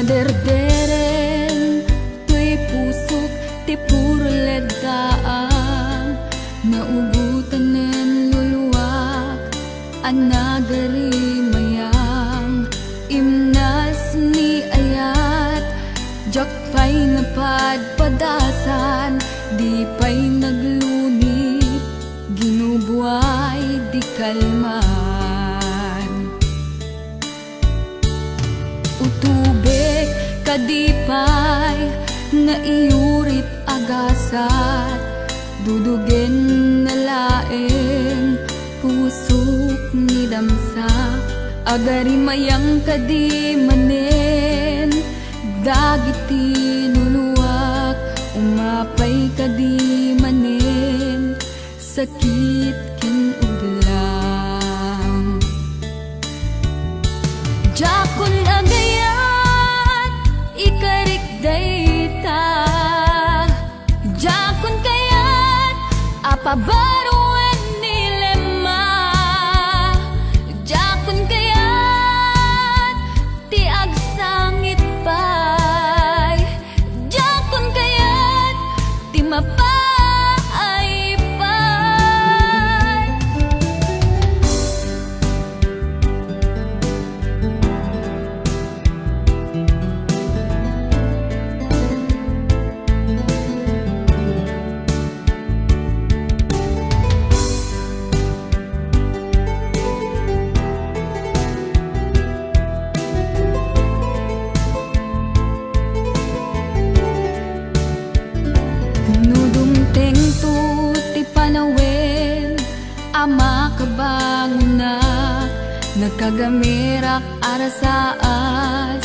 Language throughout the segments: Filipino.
Derderen tuy pusok ti puro leddaang naugutanen luluwak anagari mayang imnas ni ayat jak pa'y napadpadasan di pa'y naglunit ginubuay di kalman utubek kadipay nga iurit agasat dudugen na laeng pusok ni damsak agari mayang kadi manen dagiti nuluwak umapay kadi manen sakit ken uglang jakon agayat ikarik dayta jakon kayat apabaruan nilema jakon kayat ti agsangit pay jakon kayat ti mapay ama kabangunak nagkagamirak arasaas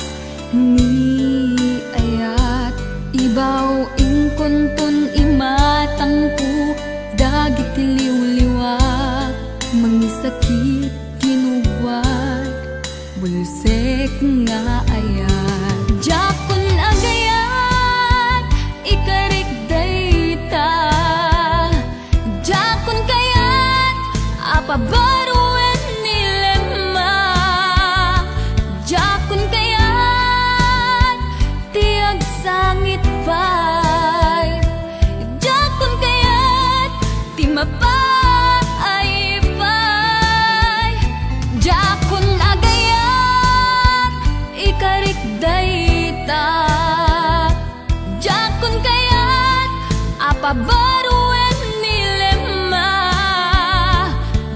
ni ayat ibaw ingkonton imatangko dagit liwliwak mangisakit kinubwag bulsek nga ayat jakon agayat ikarik dayta jakon kayat apabaruan nilema jakon kayat tiag sangit pay jakon kayat ti mapay pay jakon agayat ikarik dayta jakon kayat apabaruan nilema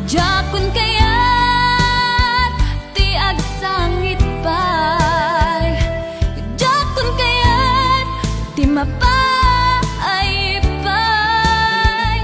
jakon kayat ti agsangit pay jakon kayat ti mapay pay